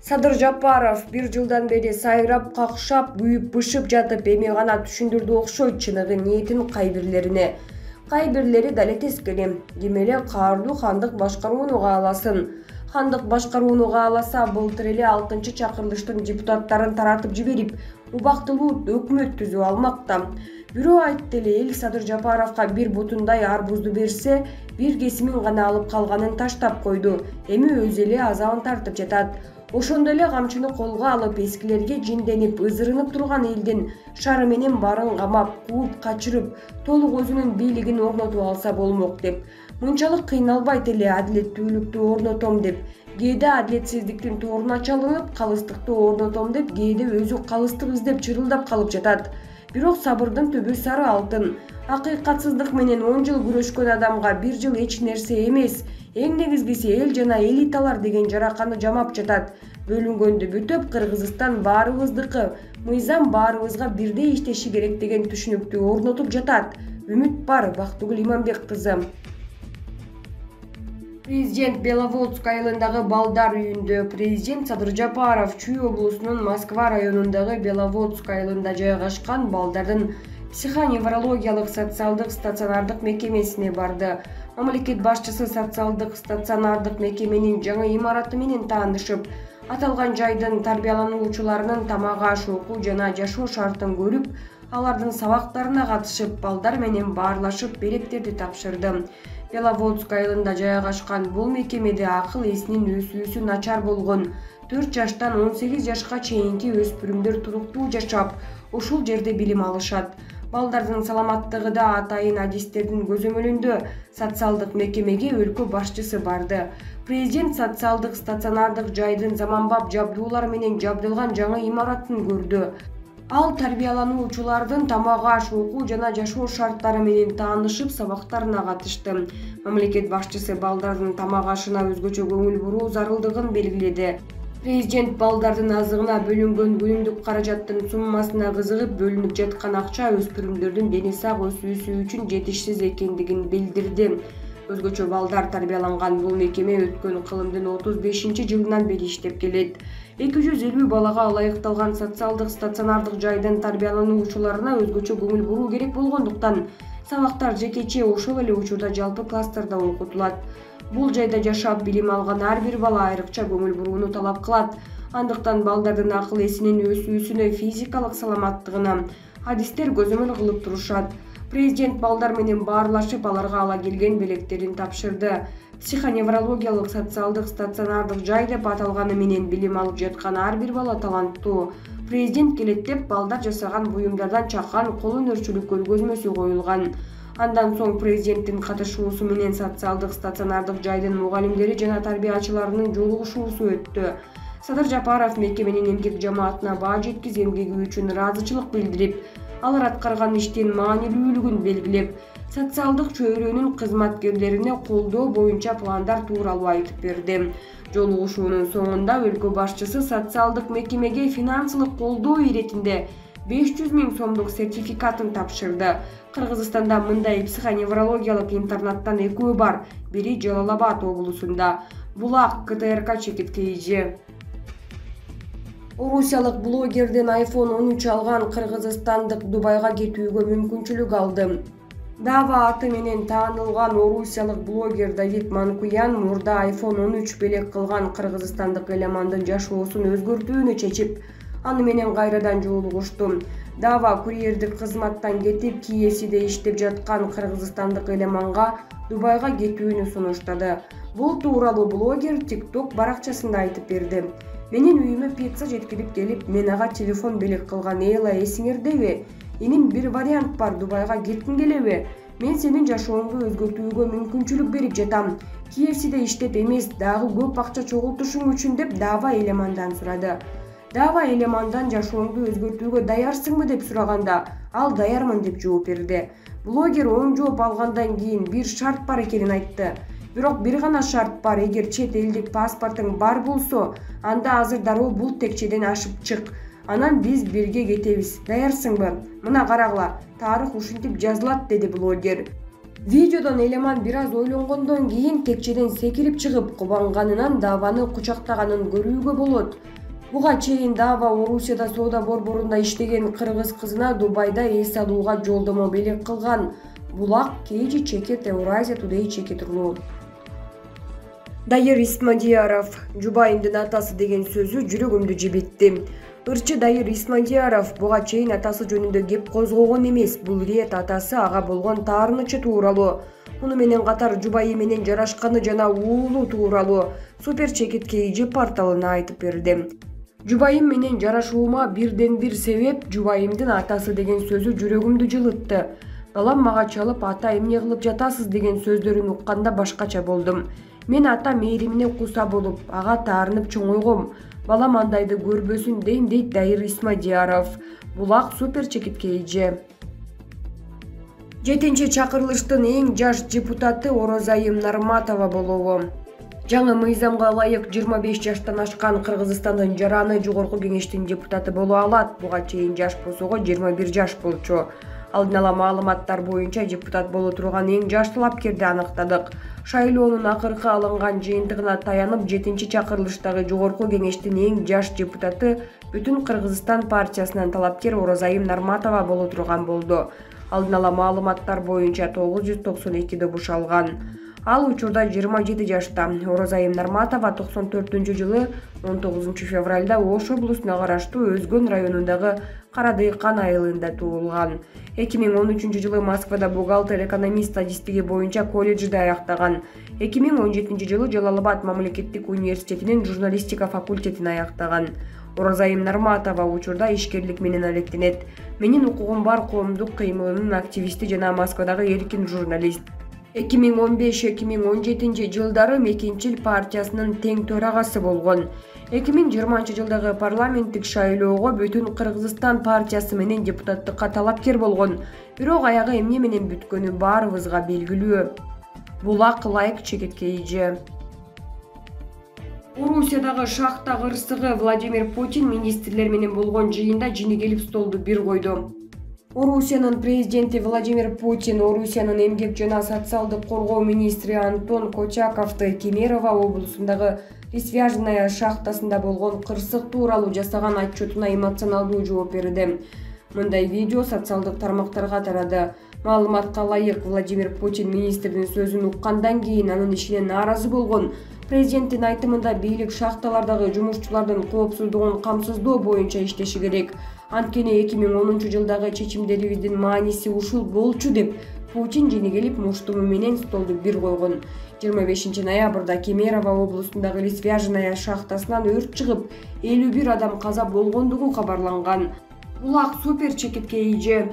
Садыр Жапаров бир жылдан бери сайрап, какшап, күйүп-бышып жатып, эми гана түшүндүрдү окшойт чыныгы ниетин кайбирлерине. Кайбирлери дале тескери. Ким эле каардуу хандык башкарууну кааласын. Хандык башкарууну кааласа, былтыр эле 6-чакырылыштын депутаттарын таратып жиберип, убактылуу өкмөт түзүп алмакта. Бирөө айтты эле, эл Садыр Жапаровго бир бутундай арбузду берсе, бир кесимин гана алып калганын таштап койду. Эми өзү эле азабын тартып жатат. Ошондой эле камчыны колго алып, эскилерге жинденип, ызырынып турган элдин шары менен баарын камап, кууп, качырып, толук өзүнүн бийлигин орнотуп алса болмок деп. Мынчалык кыйналбайт эле адилеттүүлүктү орнотом деп. Кээде адилетсиздиктин торуна чалынып, калыстыкты орнотом деп, кээде өзү калыстык издеп чырылдап калып жатат. Бирок сабырдын түбү сары алтын. Акыйкатсыздык менен 10 жыл күрөшкөн адамга бир жыл эч нерсе эмес. Эң негизгиси эл жана элиталар деген жараканы жамап жатат. Бөлүнгөндү бүтөп, Кыргызстан баарыбыздыкы, мыйзам баарыбызга бирдей иштеши керек деген түшүнүктү орнотуп жатат. Үмүт бар. Бактыгүл Иманбек кызы. Президент Беловодск айылындагы балдар үйүндө. Президент Садыр Жапаров Чүй облусунун Москва районундагы Беловодск айылында жайгашкан балдардын психоневрологиялык социалдык стационардык мекемесине барды. Мамлекет башчысы социалдык стационардык мекеменин жаңы имараты менен таанышып, аталган жайдын тарбиялануучуларынын тамак-аш, окуу жана жашоо шартын көрүп, алардын сабактарына катышып, балдар менен баарлашып, белектерди тапшырды. Беловодск айылында жайгашкан бул мекемеде акыл эсинин өсүүсү начар болгон 4 жаштан 18 жашка чейинки өспүрүмдөр туруктуу жашап, ушул жерде билим алышат. Балдардын саламаттыгы да атайын адистердин көзөмөлүндө. Социалдык мекемеге өлкө башчысы барды. Президент социалдык стационардык жайдын заманбап жабдуулар менен жабдылган жаңы имаратын көрдү. Ал тарбиялануучулардын тамак-аш, окуу жана жашоо шарттары менен таанышып, сабактарына катышты. Мамлекет башчысы балдардын тамак-ашына өзгөчө көңүл буруу зарылдыгын белгиледи. Президент балдардын азыгына бөлүнгөн күнүмдүк каражаттын суммасына кызыгып, бөлүнүп жаткан акча өспүрүмдөрдүн дени сак өсүүсү үчүн жетишсиз экендигин билдирди. Өзгөчө балдар тарбияланган бул мекеме өткөн кылымдын 35-жылынан бери иштеп келет. 250 балага ылайыкталган социалдык стационардык жайдын тарбиялануучуларына өзгөчө көңүл буруу керек болгондуктан, сабактар жекече, ошол эле учурда жалпы класстарда окутулат. Бул жайда жашап билим алган ар бир бала айрыкча көңүл бурууну талап кылат. Андыктан балдардын акыл эсинин өсүүсүнө, физикалык саламаттыгына адистер көзөмөл кылып турушат. Президент балдар менен баарлашып, аларга ала келген белектерин тапшырды. Психоневрологиялык социалдык стационардык жай деп аталганы менен билим алып жаткан ар бир бала таланттуу. Президент келет деп балдар жасаган буюмдардан чакан кол өнөрчүлүк көргөзмөсү коюлган. Андан соң президенттин катышуусу менен социалдык стационардык жайдын мугалимдери жана тарбиячыларынын жолугушуусу өттү. Садыр Жапаров мекеменин эмгек жамаатына баа жеткиз эмгеги үчүн ыраазычылык билдирип, алар аткарган иштин маанилүүлүгүн белгилеп, социалдык чөйрөнүн кызматкерлерине колдоо боюнча пландар тууралуу айтып берди. Жолугушуунун соңунда өлкө башчысы социалдык мекемеге финансылык колдоо иретинде 500 000 сомдук сертификатын тапшырды. Кыргызстанда мындай психоневрологиялык интернаттан экөө бар. Бири Жалал Абад облусунда, Булак КТРК чекиткейи. Орусиялык блогерден iPhone 13 алган кыргызстандык Дубайга кетүүгө мүмкүнчүлүк алды. Дава аты менен таанылган орусиялык блогер Давид Манкуян мурда iPhone 13 белек кылган кыргызстандык элемандын жашоосун өзгөртүүнү чечип, аны менен кайрадан жолугушту. Дава курьердик кызматтан кетип, Киевде иштеп жаткан кыргызстандык элеманга Дубайга кетүүнү сунуштады. Бул тууралуу блогер TikTok баракчасында айтып берди. Менин үйүмө пицца жеткирип келип, мен ага телефон белек кылган. Эла, эсиңердеби? Эним бир вариант бар, Дубайга кеткиң келеби? Мен сенин жашооңду өзгөртүүгө мүмкүнчүлүк берип жатам. Киевде иштеп эмес, дагы көп акча чогултушуң үчүн деп Дава элемандан сурады. Дава элемандан жашооңду өзгөртүүгө даярсыңбы деп сураганда, ал даярмын деп жооп берди. Блогер оң жооп алгандан кийин бир шарт бар экенин айтты. Бирок бир гана шарт бар, эгер чет элдик паспортуң бар болсо, анда азыр дароо бул текчеден ашып чык. Анан биз бирге кетебиз. Даярсыңбы? Мына карагыла, тарых ушинтип жазылат, деди блогер. Видеодон элеман бир аз ойлонгондон кийин текчеден секирип чыгып, кубанганынан Даваны кучактаганын көрүүгө болот. Буга чейин Дава Орусияда соода борборунда иштеген кыргыз кызына Дубайда эс алууга жолдомо белек кылган. Булак KG Чекет Евразия Today Чекет.ру. Дайыр Исмадияров: Жубайымдын атасы деген сөзү жүрөгүмдү жебетти. Ырчы Дайыр Исмадияров буга чейин атасы жөнүндө кеп козгогон эмес. Бул ирет атасы ага болгон таарынычы тууралуу. Муну менен катар жубайы менен жарашканы жана уулу тууралуу Супер Чекет KG порталына айтып берди. Жубайым менен жарашуума бирден бир себеп жубайымдын атасы деген сөзү жүрөгүмдү жылытты. Балам мага чалып ата эмне кылып жатасыз деген сөздөрүн укканда башкача болдум. Мен ата мээримине куса болуп, ага таарынып чоңойгом. Балам андайды көрбөсүн дейм, дейт Дайыр Исмадияров. Булак Супер Чекет KG. 7-чи чакырылыштын эң жаш депутаты Орозайым Нарматова болобу. Жаңы мыйзамга ылайык 25 жаштан ашкан Кыргызстандын жараны жогорку кеңештин депутаты боло алат. Буга чейин жаш босого 21 жаш болчу. Алдын ала маалыматтар боюнча депутат боло турган эң жаш талапкерди аныктадык. Шайлоонун акыркы алынган жыйынтыгына таянып 7-чи чакырылыштагы жогорку кеңештин эң жаш депутаты Бүтүн Кыргызстан партиясынын талапкер Орозайым Нарматова боло турган болду. Алдын ала маалыматтар боюнча 992 добуш алган. Ал учурда 27 жашта. Орозайым Нарматова 94-жылы 19 февралда Ош облусуна караштуу Өзгөн районундагы Карадыйкан айылында туулган. 2013-жылы Москвада бухгалтер-экономист статистика боюнча колледжди аяктаган. 2017-жылы Жалал-Абад мамлекеттик университетинин журналистика факультетин аяктаган. Орозайым Нарматова учурда ишкерлик менен алектенет. Менин укугум бар коомдук кыймылынын активисти жана Москвадагы эркин журналист. 2015-2017 жылдары Мекенчил партиясынын тең төрагасы болгон. 2020-жылдагы парламенттик шайлоого Бүтүн Кыргызстан партиясы менен депутаттыкка талапкер болгон. Бирок аягы эмне менен бүткөнү баарыбызга белгилүү. Булак Лайк Чекет KG. Орусиядагы шахта кырсыгы Владимир Путин министрлер менен болгон жыйында жини келип столду бир койду. Орусиянын президенти Владимир Путин Орусиянын эмгек жана социалдык коргоо министри Антон Кочаковду Кемерово облусундагы Ресвяжная шахтасында болгон кырсык тууралуу жасаган отчетуна эмоционалдуу жооп берди. Мындай видео социалдык тармактарга тарады. Маалыматка ылайык, Владимир Путин министрдин сөзүн уккандан кийин анын ишине нааразы болгон. Президенттин айтымында бийлик шахталардагы жумушчулардын коопсуздугун камсыздоо боюнча иштеши керек. Анткени 2010-жылдагы чечимдерибиздин мааниси ушул болчу деп Путин жини келип муштуму менен столду бир койгон. 25 ноябрда Кемерово облусундагы Ресвяжная шахтасынан өрт чыгып, 51 адам каза болгондугу кабарланган. Булак Супер Чекет KG.